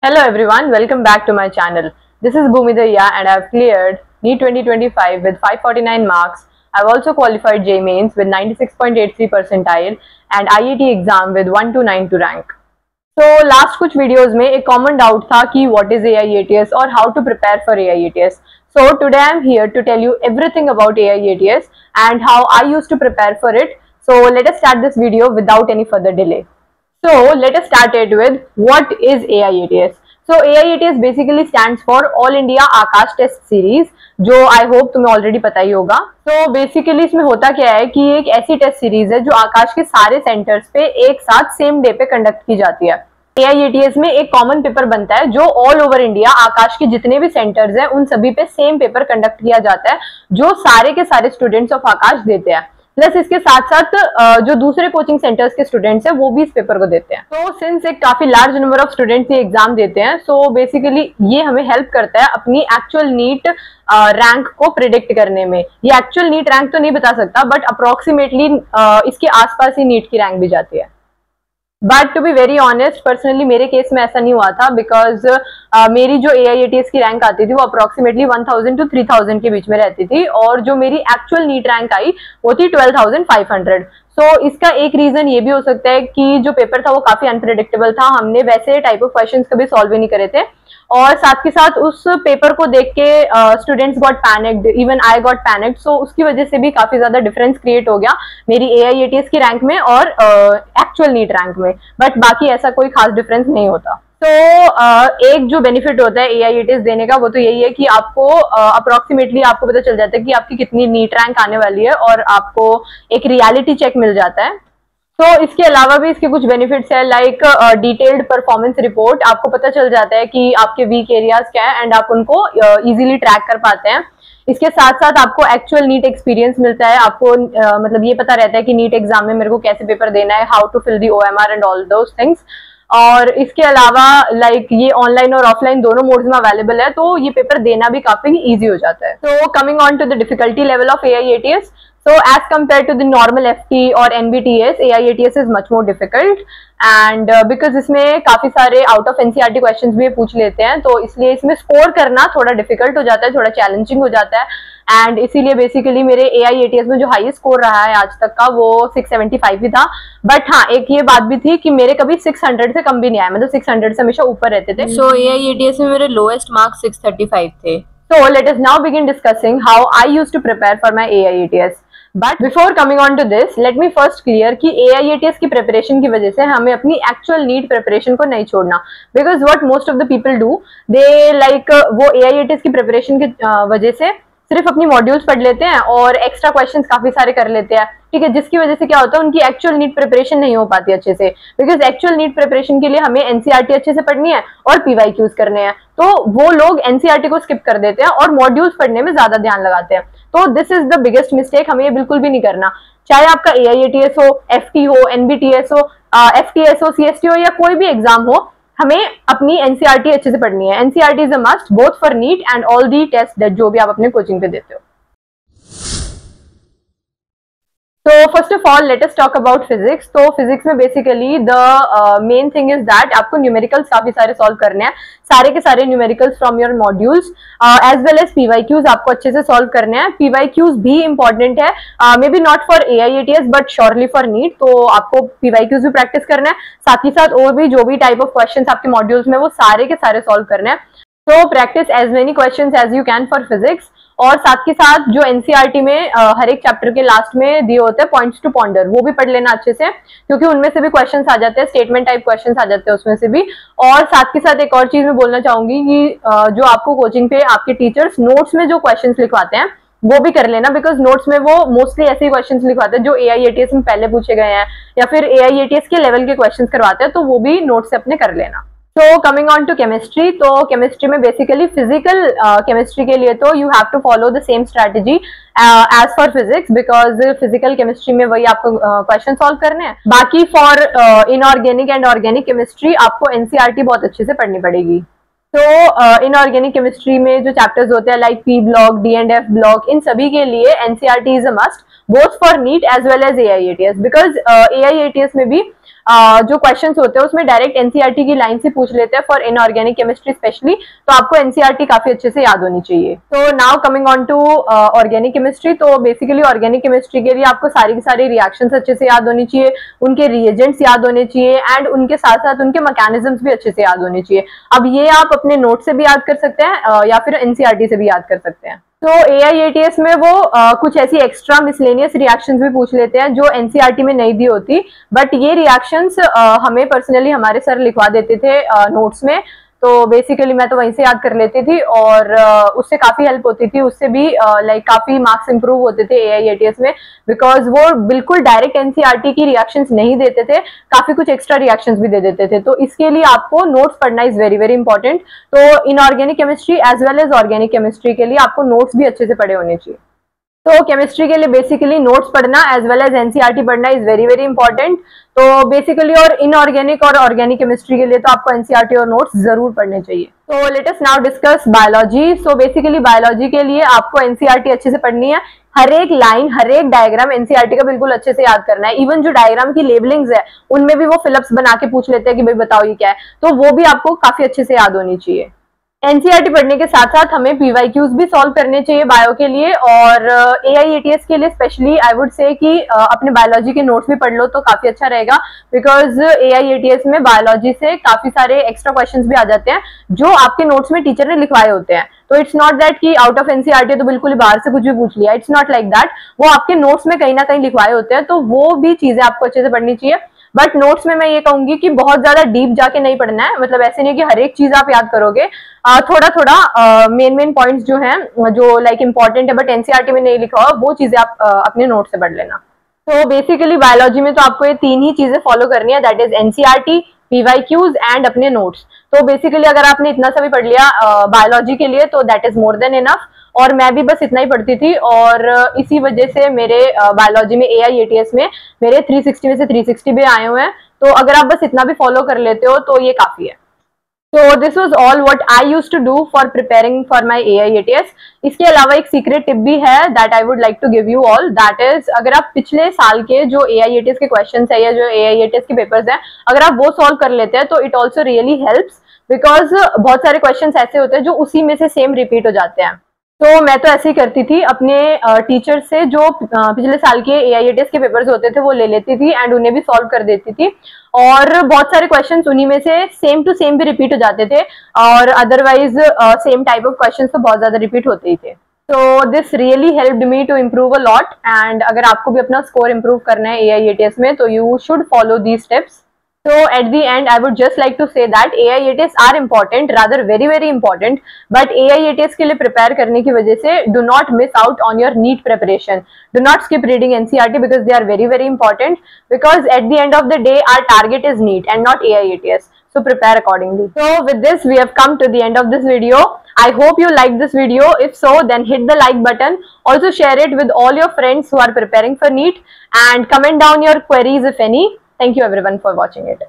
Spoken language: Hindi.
Hello everyone, welcome back to my channel. This is Bhumidaya and I have cleared NEET 2025 with 549 marks. I have also qualified JEE Mains with 96.83 percentile and IIT exam with 1292 rank. So last कुछ videos में एक common doubt था कि what is AIATS और how to prepare for AIATS. So today I am here to tell you everything about AIATS and how I used to prepare for it. So let us start this video without any further delay. So let us start it with what is AIATS. So AIATS basically stands for All India Aakash Test Series, जो I hope तुम्हें already पता ही होगा. So basically इसमें होता क्या है कि एक ऐसी टेस्ट सीरीज है जो आकाश के सारे सेंटर्स पे एक साथ सेम डे पे कंडक्ट की जाती है. AIATS में एक कॉमन पेपर बनता है जो ऑल ओवर इंडिया आकाश के जितने भी सेंटर्स हैं उन सभी पे सेम पेपर कंडक्ट किया जाता है जो सारे के सारे स्टूडेंट्स ऑफ आकाश देते हैं. प्लस इसके साथ साथ जो दूसरे कोचिंग सेंटर्स के स्टूडेंट्स हैं वो भी इस पेपर को देते हैं. तो सिंस एक काफी लार्ज नंबर ऑफ स्टूडेंट्स ये एग्जाम देते हैं, सो बेसिकली ये हमें हेल्प करता है अपनी एक्चुअल नीट रैंक को प्रिडिक्ट करने में. ये एक्चुअल नीट रैंक तो नहीं बता सकता, बट अप्रोक्सीमेटली इसके आसपास ही नीट की रैंक भी जाती है. But to be very honest, personally मेरे केस में ऐसा नहीं हुआ था, बिकॉज मेरी जो AIATS की रैंक आती थी वो अप्रोक्सीमेटली 1000 to 3000 के बीच में रहती थी, और जो मेरी एक्चुअल नीट रैंक आई वो थी 12,500. सो इसका एक रीजन ये भी हो सकता है कि जो पेपर था वो काफी अनप्रेडिक्टेबल था. हमने वैसे टाइप ऑफ क्वेश्चंस कभी सॉल्व ही नहीं करे थे, और साथ के साथ उस पेपर को देख के students got panicked, even I got panicked. So उसकी वजह से भी काफी ज्यादा डिफरेंस क्रिएट हो गया मेरी AIATS की रैंक में और एक्चुअल नीट रैंक में. बट बाकी ऐसा कोई खास डिफरेंस नहीं होता. तो एक जो बेनिफिट होता है AIATS देने का वो तो यही है कि आपको अप्रोक्सीमेटली आपको पता चल जाता है कि आपकी कितनी नीट रैंक आने वाली है, और आपको एक रियलिटी चेक मिल जाता है. तो इसके अलावा भी इसके कुछ बेनिफिट्स है, लाइक डिटेल्ड परफॉर्मेंस रिपोर्ट. आपको पता चल जाता है कि आपके वीक एरियाज क्या है एंड आप उनको इजीली ट्रैक कर पाते हैं. इसके साथ साथ आपको एक्चुअल नीट एक्सपीरियंस मिलता है. आपको मतलब ये पता रहता है कि नीट एग्जाम में मेरे को कैसे पेपर देना है, how to fill the OMR and all those things. और इसके अलावा लाइक ये ऑनलाइन और ऑफलाइन दोनों मोड्स में अवेलेबल है, तो ये पेपर देना भी काफी इजी हो जाता है. तो coming on to the difficulty level of AIATS. So as compared to the normal FT or NBTS, AIATS is much more difficult, and because इसमें काफी सारे आउट ऑफ NCERT क्वेश्चंस भी पूछ लेते हैं, तो इसलिए इसमें स्कोर करना थोड़ा डिफिकल्ट हो जाता है, थोड़ा चैलेंजिंग हो जाता है. एंड इसीलिए बेसिकली मेरे AIATS में जो हाईएस्ट स्कोर रहा है आज तक का वो 675 ही था. बट हाँ, एक ये बात भी थी कि मेरे कभी 600 से कम भी नहीं आया, मतलब 600 से हमेशा ऊपर रहते थे. So AIATS में मेरे लोएस्ट मार्क्स 635 थे. So let us now begin discussing how I used to prepare for my AIATS. But before coming on to this, let me first clear कि AIATS की प्रिपरेशन की वजह से हमें अपनी एक्चुअल नीट प्रिपरेशन को नहीं छोड़ना. Because what most of the people do, they like वो AIATS की प्रिपरेशन की वजह से सिर्फ अपनी मॉड्यूल्स पढ़ लेते हैं और एक्स्ट्रा क्वेश्चंस काफी सारे कर लेते हैं. ठीक है, जिसकी वजह से क्या होता है, उनकी एक्चुअल नीट प्रिपरेशन नहीं हो पाती अच्छे से. बिकॉज एक्चुअल नीट प्रिपरेशन के लिए हमें NCERT अच्छे से पढ़नी है और PYQs करने हैं, तो वो लोग NCERT को स्किप कर देते हैं और मॉड्यूल्स पढ़ने में ज्यादा ध्यान लगाते हैं. तो this is the biggest mistake. हमें ये बिल्कुल भी नहीं करना. चाहे आपका AIATS हो, FT हो, NBTS हो, FTS हो, CST हो, या कोई भी एग्जाम हो, हमें अपनी NCERT अच्छे से पढ़नी है. NCERT is a must both for NEET and all the test जो भी आप अपने कोचिंग पे देते हो. So first of all, let us talk about physics. तो physics में basically the main thing is that आपको न्यूमेरिकल्स काफी सारे सॉल्व करने हैं, सारे के सारे numericals from your modules as well as PYQs आपको अच्छे से सॉल्व करने हैं. PYQs भी इंपॉर्टेंट है, may be not for AIATS but surely for NEET. तो आपको PYQs भी प्रैक्टिस करना है, साथ ही साथ और भी जो भी टाइप ऑफ क्वेश्चन आपके मॉड्यूल्स में वो सारे के सारे सॉल्व करने हैं. तो practice as many question as you can for physics. और साथ के साथ जो NCERT में हर एक चैप्टर के लास्ट में दिए होते हैं पॉइंट्स टू पॉन्डर, वो भी पढ़ लेना अच्छे से, क्योंकि उनमें से भी क्वेश्चंस आ जाते हैं, स्टेटमेंट टाइप क्वेश्चंस आ जाते हैं उसमें से भी. और साथ के साथ एक और चीज मैं बोलना चाहूंगी कि जो आपको कोचिंग पे आपके टीचर्स नोट्स में जो क्वेश्चंस लिखवाते हैं वो भी कर लेना. बिकॉज नोट्स में वो मोस्टली ऐसे ही क्वेश्चंस लिखवाते हैं जो AIATS में पहले पूछे गए हैं या फिर AIATS के लेवल के क्वेश्चंस करवाते हैं, तो वो भी नोट्स से अपने कर लेना. तो कमिंग ऑन टू केमिस्ट्री. तो केमिस्ट्री में बेसिकली फिजिकल केमिस्ट्री के लिए तो you have to follow the same strategy as for physics, because physical chemistry में वही आपको क्वेश्चन सॉल्व करने हैं. बाकी for inorganic and organic chemistry आपको NCERT बहुत अच्छे से पढ़नी पड़ेगी. तो इनऑर्गेनिक केमिस्ट्री में जो चैप्टर्स होते हैं like P block, D and F block, इन सभी के लिए NCERT is a must both for NEET as well as AIATS. Because AIATS में भी जो क्वेश्चंस होते हैं उसमें डायरेक्ट एनसीईआरटी की लाइन से पूछ लेते हैं फॉर इनऑर्गेनिक केमिस्ट्री स्पेशली, तो आपको एनसीईआरटी काफी अच्छे से याद होनी चाहिए। तो now coming on to organic chemistry, तो बेसिकली ऑर्गेनिक केमिस्ट्री के लिए आपको सारी की सारी रिएक्शंस अच्छे से याद होनी चाहिए, उनके रिएजेंट्स याद होने चाहिए एंड उनके साथ साथ उनके मैकेनिज्म्स भी अच्छे से याद होने चाहिए। अब ये आप अपने नोट से भी याद कर सकते हैं या फिर एनसीईआरटी से भी याद कर सकते हैं। तो AIATS में वो कुछ ऐसी एक्स्ट्रा मिसलेनियस रिएक्शंस भी पूछ लेते हैं जो एनसीईआरटी में नहीं दी होती, बट ये रिएक्शंस हमें पर्सनली हमारे सर लिखवा देते थे नोट्स में, तो बेसिकली मैं तो वहीं से याद कर लेती थी और उससे काफी हेल्प होती थी, उससे भी लाइक काफी मार्क्स इंप्रूव होते थे AIATS में, बिकॉज वो बिल्कुल डायरेक्ट एनसीईआरटी की रिएक्शंस नहीं देते थे, काफी कुछ एक्स्ट्रा रिएक्शंस भी दे देते थे। तो इसके लिए आपको नोट्स पढ़ना इज वेरी वेरी इंपॉर्टेंट। तो inorganic chemistry as well as organic chemistry के लिए आपको नोट्स भी अच्छे से पढ़े होने चाहिए। तो केमिस्ट्री के लिए बेसिकली नोट्स पढ़ना एज वेल एज एनसीईआरटी पढ़ना इज वेरी वेरी इंपॉर्टेंट। तो बेसिकली और इनऑर्गेनिक और ऑर्गेनिक केमिस्ट्री के लिए तो आपको एनसीईआरटी और नोट्स जरूर पढ़ने चाहिए। तो let us now discuss biology. So basically biology के लिए आपको एनसीईआरटी अच्छे से पढ़नी है, हर एक लाइन हर एक डायग्राम एनसीईआरटी का बिल्कुल अच्छे से याद करना है। इवन जो डायग्राम की लेबलिंग्स है उनमें भी वो फिलअप्स बना के पूछ लेते हैं कि भाई बताओ ये क्या है, तो वो भी आपको काफी अच्छे से याद होनी चाहिए। एनसीईआरटी पढ़ने के साथ साथ हमें पीवाईक्यूज भी सॉल्व करने चाहिए बायो के लिए, और AIATS के लिए स्पेशली आई वुड से कि अपने बायोलॉजी के नोट्स भी पढ़ लो तो काफी अच्छा रहेगा, बिकॉज AIATS में बायोलॉजी से काफी सारे एक्स्ट्रा क्वेश्चंस भी आ जाते हैं जो आपके नोट्स में टीचर ने लिखवाए होते हैं। तो इट्स नॉट दैट कि आउट ऑफ एनसीईआरटी तो बिल्कुल बाहर से कुछ भी पूछ लिया, इट्स नॉट लाइक दैट, वो आपके नोट्स में कहीं ना कहीं लिखवाए होते हैं, तो वो भी चीजें आपको अच्छे से पढ़नी चाहिए। बट नोट्स में मैं ये कहूंगी कि बहुत ज्यादा डीप जाके नहीं पढ़ना है, मतलब ऐसे नहीं कि हर एक चीज आप याद करोगे, थोड़ा थोड़ा मेन पॉइंट्स जो हैं जो लाइक इंपॉर्टेंट है बट एनसीईआरटी में नहीं लिखा हुआ, वो चीजें आप अपने नोट से पढ़ लेना। तो बेसिकली बायोलॉजी में तो आपको ये तीन ही चीजें फॉलो करनी है, that is NCERT, PYQs and अपने नोट्स। तो बेसिकली अगर आपने इतना सा भी पढ़ लिया बायोलॉजी के लिए तो that is more than enough, और मैं भी बस इतना ही पढ़ती थी, और इसी वजह से मेरे बायोलॉजी में AIATS में मेरे 360 में से 360 भी आए हुए हैं। तो अगर आप बस इतना भी फॉलो कर लेते हो तो ये काफी है। So this was all what I used to do for preparing for my AIATS. इसके अलावा एक सीक्रेट टिप भी है that I would like to give you all, that is अगर आप पिछले साल के जो AIATS के क्वेश्चंस है या जो AIATS के पेपर्स हैं अगर आप वो सॉल्व कर लेते हैं तो it also really helps, because बहुत सारे क्वेश्चंस ऐसे होते हैं जो उसी में से सेम रिपीट हो जाते हैं। तो मैं तो ऐसे ही करती थी, अपने टीचर से जो पिछले साल के AIATS के पेपर्स होते थे वो ले लेती थी एंड उन्हें भी सॉल्व कर देती थी, और बहुत सारे क्वेश्चंस उन्हीं में से सेम टू सेम भी रिपीट हो जाते थे, और otherwise same type of questions तो बहुत ज्यादा रिपीट होते ही थे। तो this really helped me to improve a lot, and अगर आपको भी अपना स्कोर इम्प्रूव करना है AIATS में तो you should follow these steps. So at the end, I would just like to say that AIATS are important, rather very very important. But AIATS के लिए prepare करने की वजह से do not miss out on your NEET preparation. Do not skip reading NCERT because they are very very important. Because at the end of the day, our target is NEET and not AIATS. So prepare accordingly. So with this, we have come to the end of this video. I hope you liked this video. If so, then hit the like button. Also share it with all your friends who are preparing for NEET, and comment down your queries if any. Thank you everyone for watching it.